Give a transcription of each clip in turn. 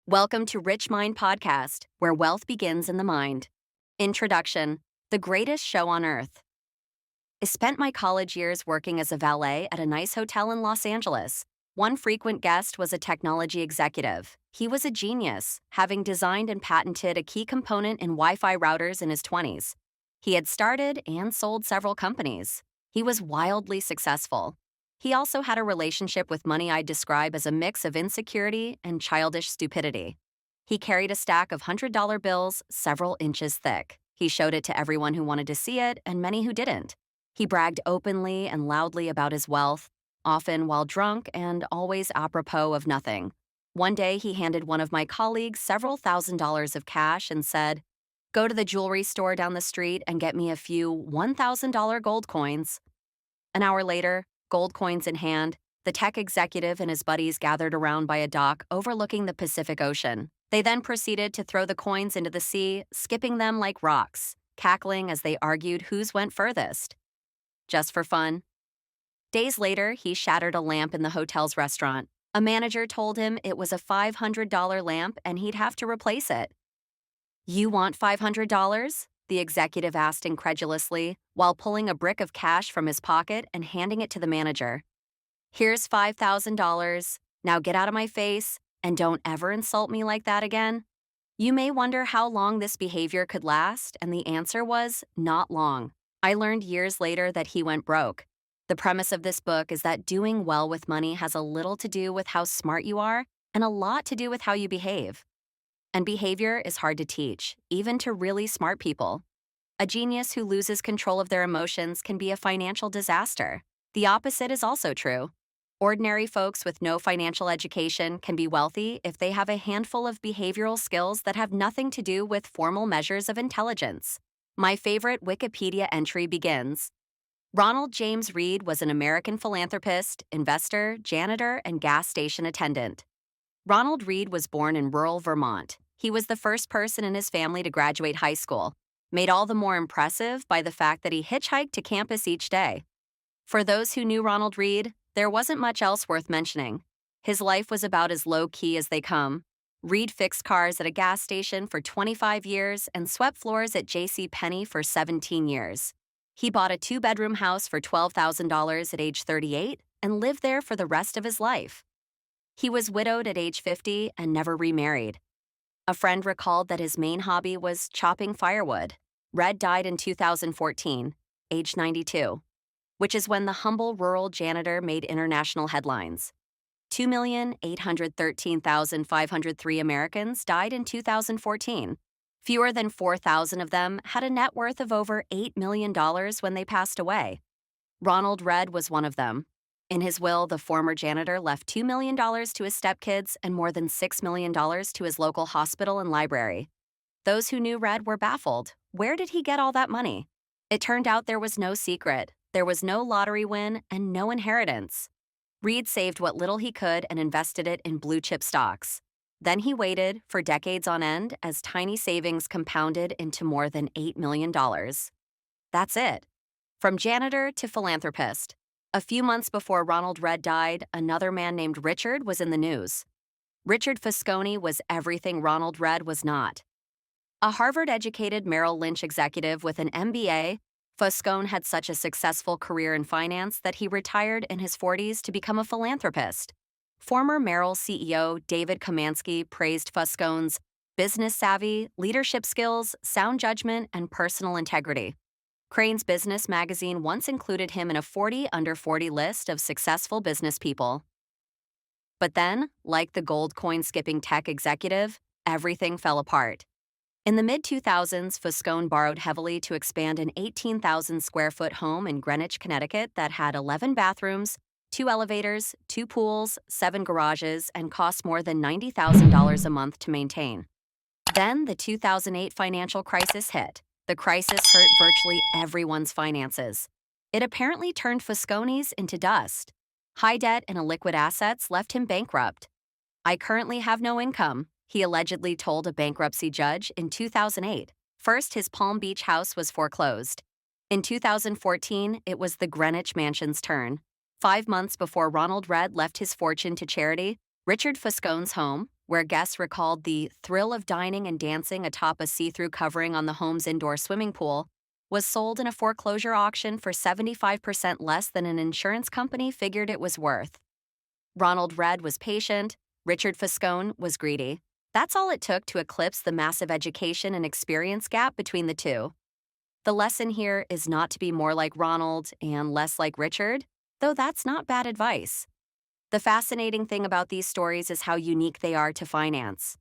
Welcome to Rich Mind Podcast, where wealth begins in the mind. Introduction: The greatest show on earth. I spent my college years working as a valet at a nice hotel in Los Angeles. One frequent guest was a technology executive. He was a genius, having designed and patented a key component in Wi-Fi routers in his 20s. He had started and sold several companies. He was wildly successful. He also had a relationship with money I'd describe as a mix of insecurity and childish stupidity. He carried a stack of $100 bills several inches thick. He showed it to everyone who wanted to see it and many who didn't. He bragged openly and loudly about his wealth, often while drunk and always apropos of nothing. One day, he handed one of my colleagues several $1,000s of cash and said, "Go to the jewelry store down the street and get me a few $1,000 gold coins." An hour later, gold coins in hand, the tech executive and his buddies gathered around by a dock overlooking the Pacific Ocean. They then proceeded to throw the coins into the sea, skipping them like rocks, cackling as they argued whose went furthest. Just for fun. Days later, he shattered a lamp in the hotel's restaurant. A manager told him it was a $500 lamp and he'd have to replace it. "You want $500? The executive asked incredulously, while pulling a brick of cash from his pocket and handing it to the manager. "Here's $5,000. Now get out of my face, and don't ever insult me like that again." You may wonder how long this behavior could last, and the answer was not long. I learned years later that he went broke. The premise of this book is that doing well with money has a little to do with how smart you are and a lot to do with how you behave. And behavior is hard to teach, even to really smart people. A genius who loses control of their emotions can be a financial disaster. The opposite is also true. Ordinary folks with no financial education can be wealthy if they have a handful of behavioral skills that have nothing to do with formal measures of intelligence. My favorite Wikipedia entry begins: Ronald James Reed was an American philanthropist, investor, janitor, and gas station attendant. Ronald Reed was born in rural Vermont. He was the first person in his family to graduate high school, made all the more impressive by the fact that he hitchhiked to campus each day. For those who knew Ronald Reed, there wasn't much else worth mentioning. His life was about as low-key as they come. Reed fixed cars at a gas station for 25 years and swept floors at J.C. Penney for 17 years. He bought a two-bedroom house for $12,000 at age 38 and lived there for the rest of his life. He was widowed at age 50 and never remarried. A friend recalled that his main hobby was chopping firewood. Red died in 2014, age 92, which is when the humble rural janitor made international headlines. 2,813,503 Americans died in 2014. Fewer than 4,000 of them had a net worth of over $8 million when they passed away. Ronald Red was one of them. In his will, the former janitor left $2 million to his stepkids and more than $6 million to his local hospital and library. Those who knew Red were baffled. Where did he get all that money? It turned out there was no secret. There was no lottery win and no inheritance. Reed saved what little he could and invested it in blue-chip stocks. Then he waited for decades on end as tiny savings compounded into more than $8 million. That's it. From janitor to philanthropist. A few months before Ronald Red died, another man named Richard was in the news. Richard Fosconi was everything Ronald Red was not. A Harvard-educated Merrill Lynch executive with an MBA, Foscone had such a successful career in finance that he retired in his 40s to become a philanthropist. Former Merrill CEO David Komansky praised Foscone's business savvy, leadership skills, sound judgment, and personal integrity. Crain's Business magazine once included him in a 40 under 40 list of successful business people. But then, like the gold coin skipping tech executive, everything fell apart. In the mid-2000s, Foscone borrowed heavily to expand an 18,000-square-foot home in Greenwich, Connecticut that had 11 bathrooms, 2 elevators, 2 pools, 7 garages, and cost more than $90,000 a month to maintain. Then the 2008 financial crisis hit. The crisis hurt virtually everyone's finances. It apparently turned Fosconi's into dust. High debt and illiquid assets left him bankrupt. "I currently have no income," he allegedly told a bankruptcy judge in 2008. First, his Palm Beach house was foreclosed. In 2014, it was the Greenwich Mansion's turn. 5 months before Ronald Red left his fortune to charity, Richard Foscone's home, where guests recalled the thrill of dining and dancing atop a see-through covering on the home's indoor swimming pool, was sold in a foreclosure auction for 75% less than an insurance company figured it was worth. Ronald Read was patient, Richard Foscone was greedy. That's all it took to eclipse the massive education and experience gap between the two. The lesson here is not to be more like Ronald and less like Richard, though that's not bad advice. The fascinating thing about these stories is how unique they are to finance.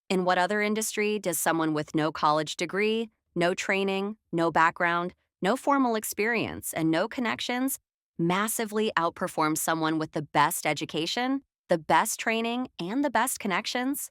In what other industry does someone with no college degree, no training, no background, no formal experience, and no connections massively outperform someone with the best education, the best training, and the best connections?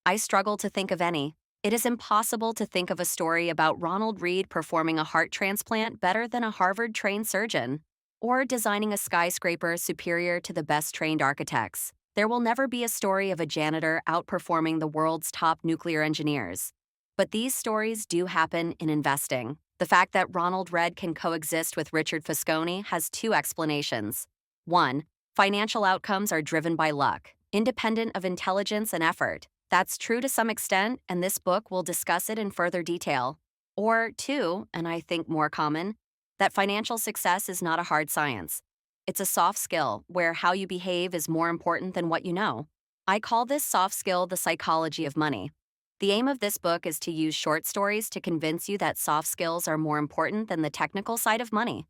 I struggle to think of any. It is impossible to think of a story about Ronald Read performing a heart transplant better than a Harvard-trained surgeon, or designing a skyscraper superior to the best-trained architects. There will never be a story of a janitor outperforming the world's top nuclear engineers. But these stories do happen in investing. The fact that Ronald Read can coexist with Richard Foscone has two explanations. One, financial outcomes are driven by luck, independent of intelligence and effort. That's true to some extent, and this book will discuss it in further detail. Or two, and I think more common, that financial success is not a hard science. It's a soft skill where how you behave is more important than what you know. I call this soft skill the psychology of money. The aim of this book is to use short stories to convince you that soft skills are more important than the technical side of money.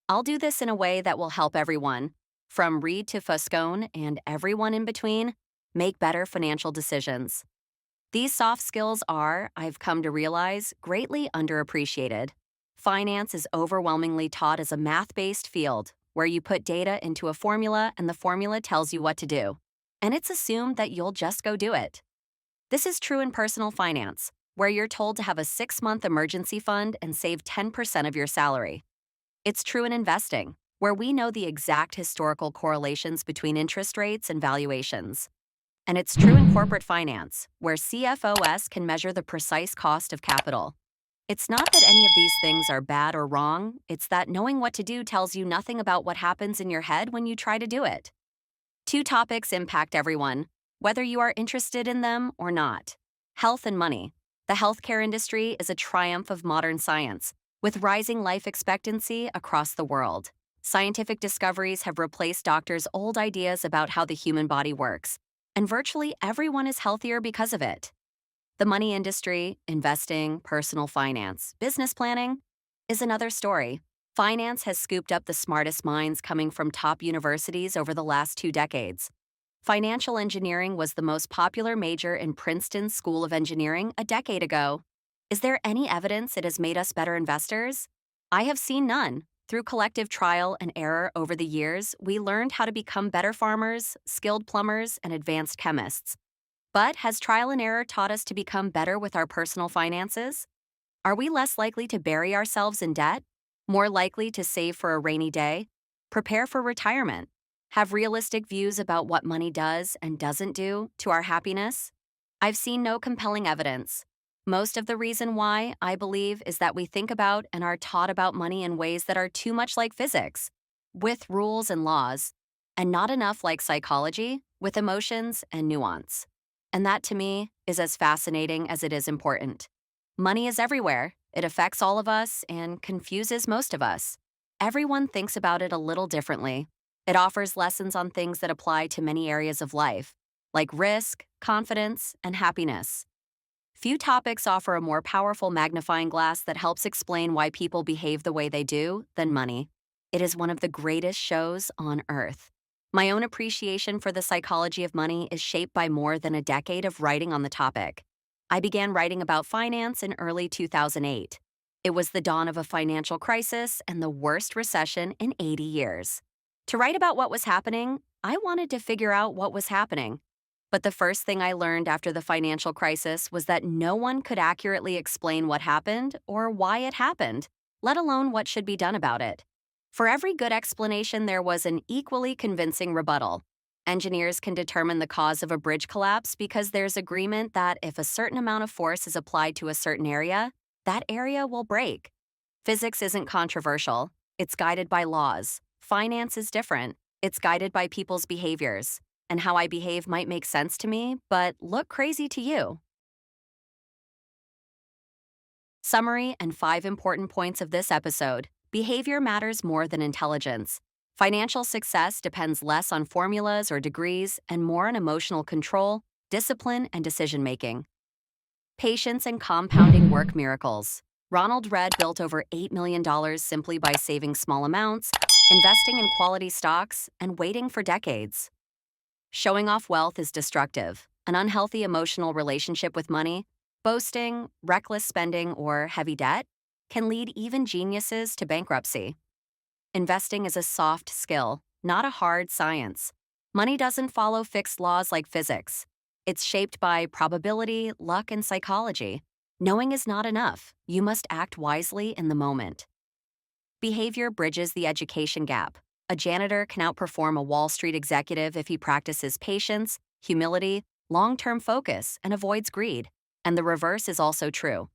I'll do this in a way that will help everyone, from Read to Foscone and everyone in between, make better financial decisions. These soft skills are, I've come to realize, greatly underappreciated. Finance is overwhelmingly taught as a math-based field, where you put data into a formula and the formula tells you what to do. And it's assumed that you'll just go do it. This is true in personal finance, where you're told to have a 6-month emergency fund and save 10% of your salary. It's true in investing, where we know the exact historical correlations between interest rates and valuations. And it's true in corporate finance, where CFOs can measure the precise cost of capital. It's not that any of these things are bad or wrong, it's that knowing what to do tells you nothing about what happens in your head when you try to do it. Two topics impact everyone, whether you are interested in them or not. Health and money. The healthcare industry is a triumph of modern science, with rising life expectancy across the world. Scientific discoveries have replaced doctors' old ideas about how the human body works, and virtually everyone is healthier because of it. The money industry, investing, personal finance, business planning, is another story. Finance has scooped up the smartest minds coming from top universities over the last 2 decades. Financial engineering was the most popular major in Princeton's School of Engineering a decade ago. Is there any evidence it has made us better investors? I have seen none. Through collective trial and error over the years, we learned how to become better farmers, skilled plumbers, and advanced chemists. But has trial and error taught us to become better with our personal finances? Are we less likely to bury ourselves in debt? More likely to save for a rainy day? Prepare for retirement? Have realistic views about what money does and doesn't do to our happiness? I've seen no compelling evidence. Most of the reason why, I believe, is that we think about and are taught about money in ways that are too much like physics, with rules and laws, and not enough like psychology, with emotions and nuance. And that, to me, is as fascinating as it is important. Money is everywhere. It affects all of us and confuses most of us. Everyone thinks about it a little differently. It offers lessons on things that apply to many areas of life, like risk, confidence, and happiness. Few topics offer a more powerful magnifying glass that helps explain why people behave the way they do than money. It is one of the greatest shows on earth. My own appreciation for the psychology of money is shaped by more than a decade of writing on the topic. I began writing about finance in early 2008. It was the dawn of a financial crisis and the worst recession in 80 years. To write about what was happening, I wanted to figure out what was happening. But the first thing I learned after the financial crisis was that no one could accurately explain what happened or why it happened, let alone what should be done about it. For every good explanation, there was an equally convincing rebuttal. Engineers can determine the cause of a bridge collapse because there's agreement that if a certain amount of force is applied to a certain area, that area will break. Physics isn't controversial. It's guided by laws. Finance is different. It's guided by people's behaviors. and how I behave might make sense to me, but look crazy to you. Summary and 5 important points of this episode. Behavior matters more than intelligence. Financial success depends less on formulas or degrees and more on emotional control, discipline, and decision making. Patience and compounding work miracles. Ronald Read built over $8 million simply by saving small amounts, investing in quality stocks, and waiting for decades. Showing off wealth is destructive. An unhealthy emotional relationship with money, boasting, reckless spending, or heavy debt can lead even geniuses to bankruptcy. Investing is a soft skill, not a hard science. Money doesn't follow fixed laws like physics. It's shaped by probability, luck, and psychology. Knowing is not enough. You must act wisely in the moment. Behavior bridges the education gap. A janitor can outperform a Wall Street executive if he practices patience, humility, long-term focus, and avoids greed. And the reverse is also true.